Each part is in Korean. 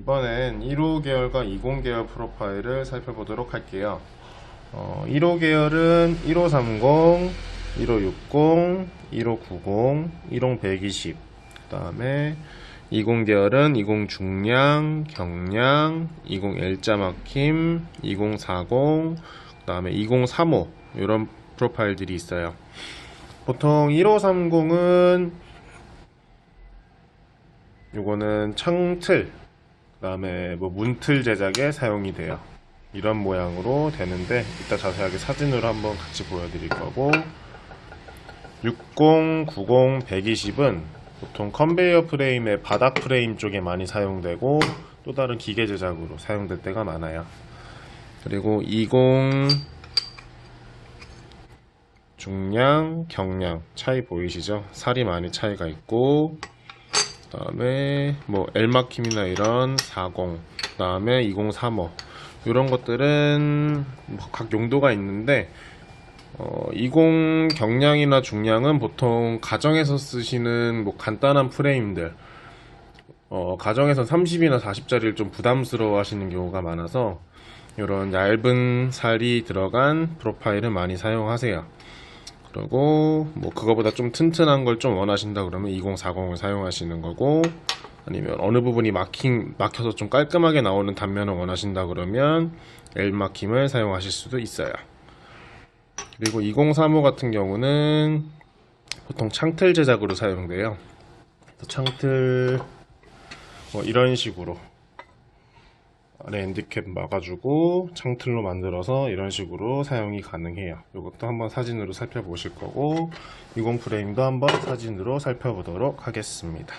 이번엔 1호 계열과 20 계열 프로파일을 살펴보도록 할게요. 1호 계열은 1530, 1560, 1590, 10120, 그 다음에 20 계열은 20 중량, 경량, 20 L자 막힘, 2040, 그 다음에 2035 이런 프로파일들이 있어요. 보통 1530은 요거는 창틀, 그 다음에 문틀 제작에 사용이 돼요. 이런 모양으로 되는데 이따 자세하게 사진으로 한번 같이 보여드릴 거고, 60, 90, 120은 보통 컨베이어 프레임의 바닥 프레임 쪽에 많이 사용되고 또 다른 기계 제작으로 사용될 때가 많아요. 그리고 20 중량, 경량 차이 보이시죠? 살이 많이 차이가 있고, 그 다음에 L마킴이나 이런 40, 그 다음에 2035 이런 것들은 각 용도가 있는데, 20 경량이나 중량은 보통 가정에서 쓰시는 간단한 프레임들, 가정에서 30이나 40짜리를 좀 부담스러워 하시는 경우가 많아서 이런 얇은 살이 들어간 프로파일을 많이 사용하세요. 그리고 그거보다 좀 튼튼한 걸 좀 원하신다 그러면 2040을 사용하시는 거고, 아니면 어느 부분이 막혀서 좀 깔끔하게 나오는 단면을 원하신다 그러면 L막힘을 사용하실 수도 있어요. 그리고 2035 같은 경우는 보통 창틀 제작으로 사용돼요. 창틀 이런 식으로 아래 엔드캡 막아주고 창틀로 만들어서 이런 식으로 사용이 가능해요. 이것도 한번 사진으로 살펴보실 거고, 20 프레임도 한번 사진으로 살펴보도록 하겠습니다.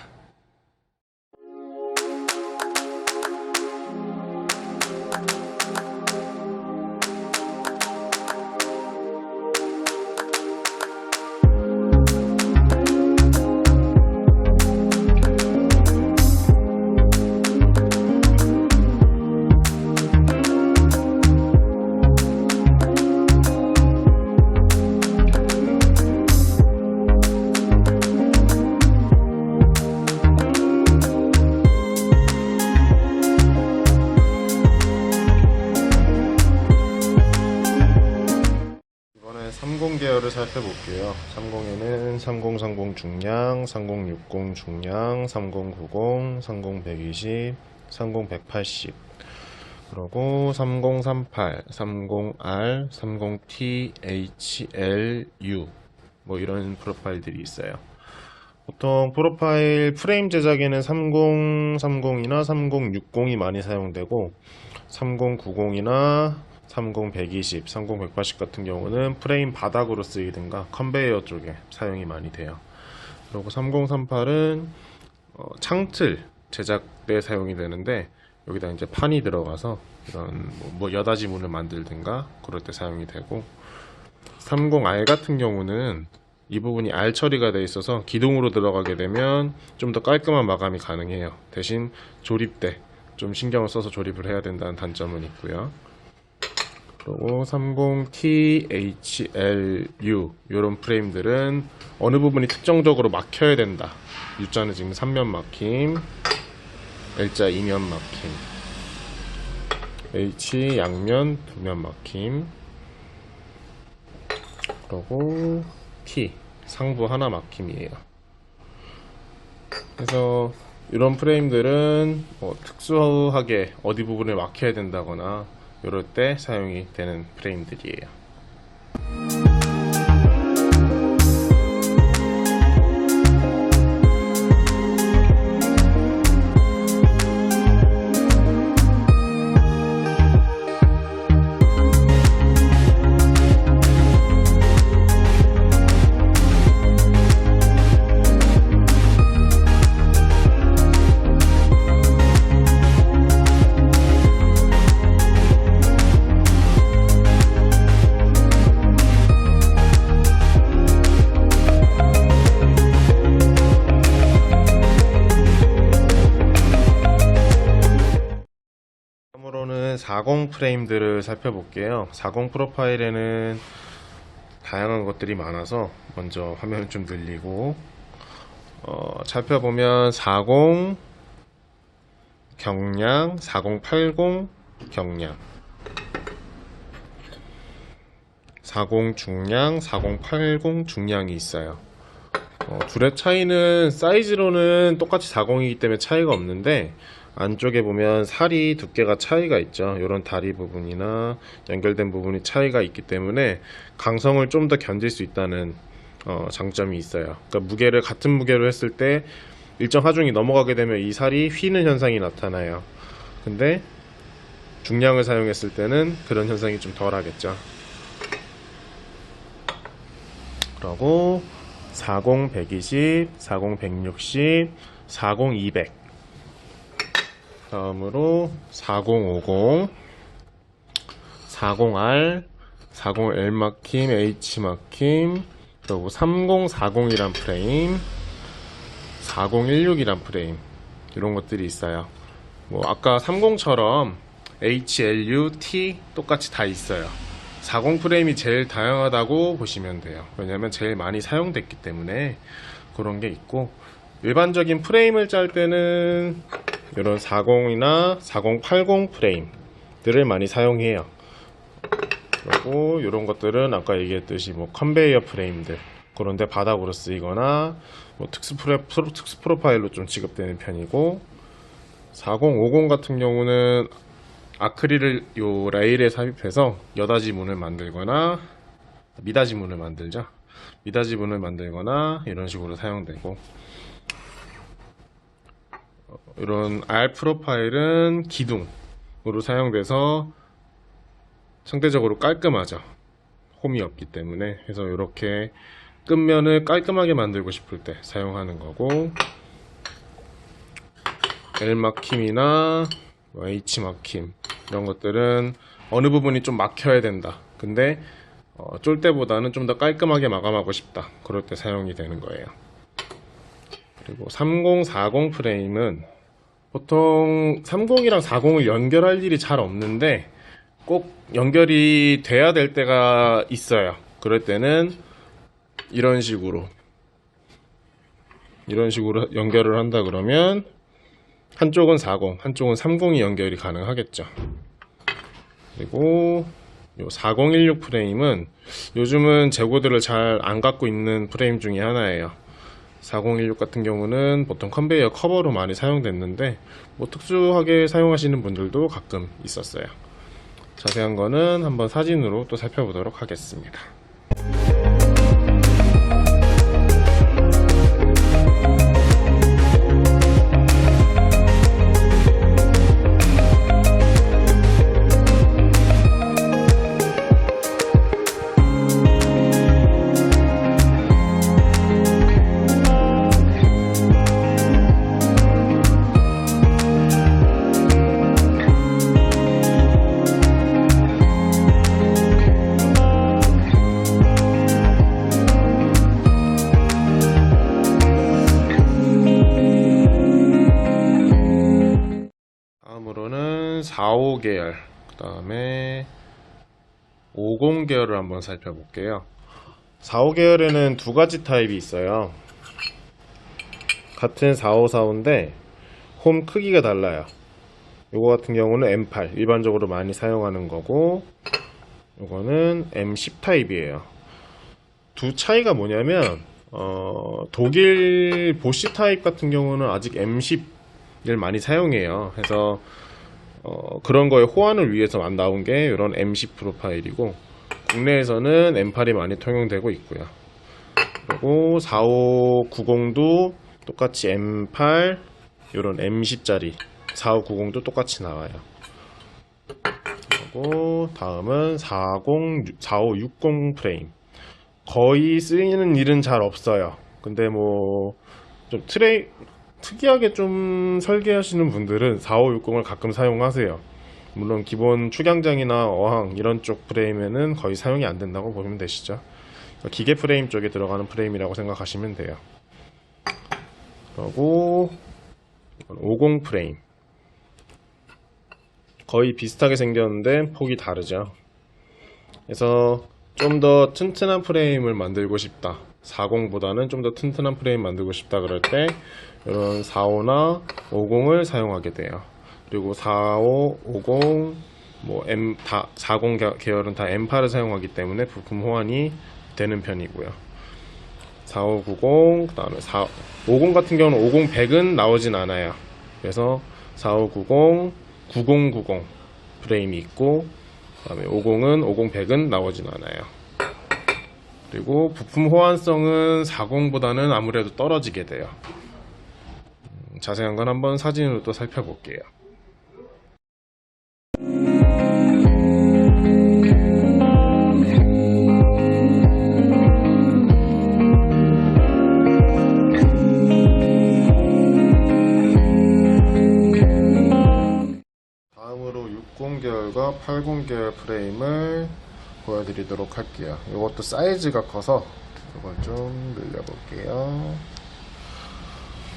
이번에 30 계열을 살펴볼게요. 30에는 3030 중량, 3060 중량, 3090, 30 120, 30 180, 그리고 3038, 30R, 30THLU 이런 프로파일들이 있어요. 보통 프로파일 프레임 제작에는 3030이나 3060이 많이 사용되고, 3090이나 30 120, 30 180 같은 경우는 프레임 바닥으로 쓰이든가 컨베이어 쪽에 사용이 많이 돼요. 그리고 3038은 창틀 제작에 사용이 되는데, 여기다 이제 판이 들어가서 이런 여닫이 문을 만들든가 그럴 때 사용이 되고, 30R 같은 경우는 이 부분이 R 처리가 되어 있어서 기둥으로 들어가게 되면 좀 더 깔끔한 마감이 가능해요. 대신 조립 때 좀 신경을 써서 조립을 해야 된다는 단점은 있고요. 그리고 30THLU 이런 프레임들은 어느 부분이 특정적으로 막혀야 된다. U자는 지금 3면 막힘, L자 2면 막힘, H 양면 2면 막힘, 그리고 T 상부 하나 막힘이에요. 그래서 이런 프레임들은 특수하게 어디 부분을 막혀야 된다거나 이럴 때 사용이 되는 프레임들이에요. 다음으로는 40 프레임들을 살펴볼게요. 40 프로파일에는 다양한 것들이 많아서 먼저 화면을 좀 늘리고 살펴보면 40, 경량, 4080 경량, 40 중량, 4080 중량이 있어요. 둘의 차이는 사이즈로는 똑같이 40이기 때문에 차이가 없는데 안쪽에 보면 살이 두께가 차이가 있죠. 이런 다리 부분이나 연결된 부분이 차이가 있기 때문에 강성을 좀 더 견딜 수 있다는 장점이 있어요. 그러니까 같은 무게로 했을 때 일정 하중이 넘어가게 되면 이 살이 휘는 현상이 나타나요. 근데 중량을 사용했을 때는 그런 현상이 좀 덜 하겠죠. 그리고 40 120, 40 160, 40 200, 다음으로 4050, 40R, 40L 막힘, H 막힘, 그리고 3040이란 프레임, 4016이란 프레임, 이런 것들이 있어요. 아까 30처럼 HLU, T 똑같이 다 있어요. 40 프레임이 제일 다양하다고 보시면 돼요. 왜냐면 제일 많이 사용됐기 때문에 그런 게 있고, 일반적인 프레임을 짤 때는 이런 40이나 4080 프레임들을 많이 사용해요. 그리고 이런 것들은 아까 얘기했듯이 컨베이어 프레임들, 그런데 바닥으로 쓰이거나 특수 프로파일로 좀 지급되는 편이고, 4050 같은 경우는 아크릴을 요 레일에 삽입해서 여닫이 문을 만들거나 미닫이 문을 만들죠. 미닫이 문을 만들거나 이런 식으로 사용되고, 이런 R 프로파일은 기둥으로 사용돼서 상대적으로 깔끔하죠. 홈이 없기 때문에. 그래서 이렇게 끝면을 깔끔하게 만들고 싶을 때 사용하는 거고, L 막힘이나 H 막힘 이런 것들은 어느 부분이 좀 막혀야 된다. 근데 쫄 때보다는 좀 더 깔끔하게 마감하고 싶다. 그럴 때 사용이 되는 거예요. 그리고 3040 프레임은 보통 30이랑 40을 연결할 일이 잘 없는데 꼭 연결이 돼야 될 때가 있어요. 그럴 때는 이런 식으로 연결을 한다 그러면 한쪽은 40, 한쪽은 30이 연결이 가능하겠죠. 그리고 요 4016 프레임은 요즘은 재고들을 잘 안 갖고 있는 프레임 중에 하나예요. 4016 같은 경우는 보통 컨베이어 커버로 많이 사용됐는데 특수하게 사용하시는 분들도 가끔 있었어요. 자세한 거는 한번 사진으로 또 살펴보도록 하겠습니다. 다음으로는 45 계열, 그 다음에 50 계열을 한번 살펴볼게요. 45 계열에는 두 가지 타입이 있어요. 같은 4545인데 홈 크기가 달라요. 요거 같은 경우는 M8 일반적으로 많이 사용하는 거고, 요거는 M10 타입이에요. 두 차이가 뭐냐면 독일 보쉬 타입 같은 경우는 아직 M10을 많이 사용해요. 그래서 그런 거에 호환을 위해서 나온 게 이런 M10 프로파일이고, 국내에서는 M8이 많이 통용되고 있고요. 그리고 4590도 똑같이 M8, 이런 M10짜리 4590도 똑같이 나와요. 그리고 다음은 4560 프레임. 거의 쓰이는 일은 잘 없어요. 근데 좀 특이하게 좀 설계하시는 분들은 4560을 가끔 사용하세요. 물론 기본 축양장이나 어항 이런 쪽 프레임에는 거의 사용이 안 된다고 보면 되시죠. 기계 프레임 쪽에 들어가는 프레임이라고 생각하시면 돼요. 그리고 50 프레임, 거의 비슷하게 생겼는데 폭이 다르죠. 그래서 좀 더 튼튼한 프레임을 만들고 싶다, 40보다는 좀 더 튼튼한 프레임 만들고 싶다 그럴 때 이런 45나 50을 사용하게 돼요. 그리고 45, 50, 뭐 M 다 40 계열은 다 M8을 사용하기 때문에 부품 호환이 되는 편이고요. 4590, 그다음에 50 같은 경우는 50, 100은 나오진 않아요. 그래서 4590, 9090 프레임이 있고, 그다음에 50은 50, 100은 나오진 않아요. 그리고 부품 호환성은 40보다는 아무래도 떨어지게 돼요. 자세한 건 한번 사진으로 또 살펴볼게요. 다음으로 60계열과 80계열 프레임을 보여드리도록 할게요. 이것도 사이즈가 커서 이걸 좀 늘려볼게요.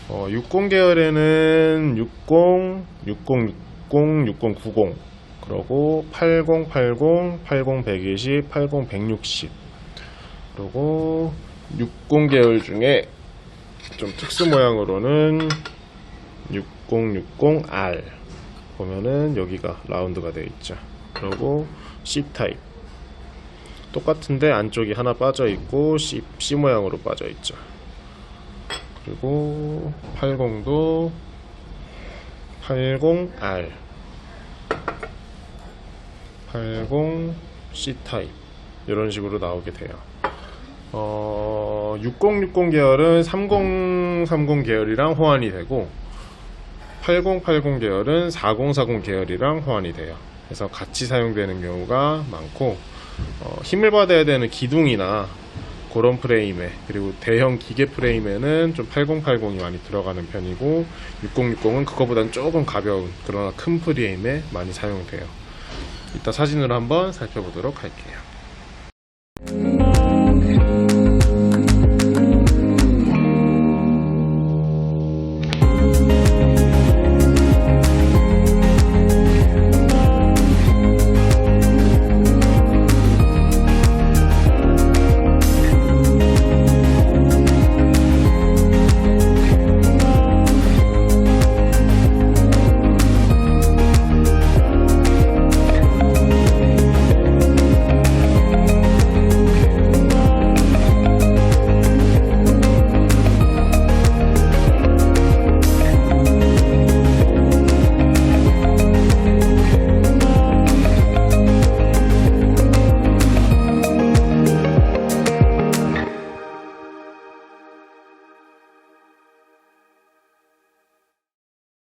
60계열에는 60, 6060, 6090, 그리고 8080, 80120, 80160, 그리고 60계열 중에 좀 특수 모양으로는 6060R 보면은 여기가 라운드가 되어 있죠. 그리고 C타입 똑같은데 안쪽이 하나 빠져 있고 C 모양으로 빠져 있죠. 그리고 80도 80R 80 C타입 이런 식으로 나오게 돼요. 6060 계열은 3030 계열이랑 호환이 되고, 8080 계열은 4040 계열이랑 호환이 돼요. 그래서 같이 사용되는 경우가 많고, 힘을 받아야 되는 기둥이나 그런 프레임에, 그리고 대형 기계 프레임에는 좀 8080이 많이 들어가는 편이고, 6060은 그거보다는 조금 가벼운 그러나 큰 프레임에 많이 사용돼요. 이따 사진으로 한번 살펴보도록 할게요.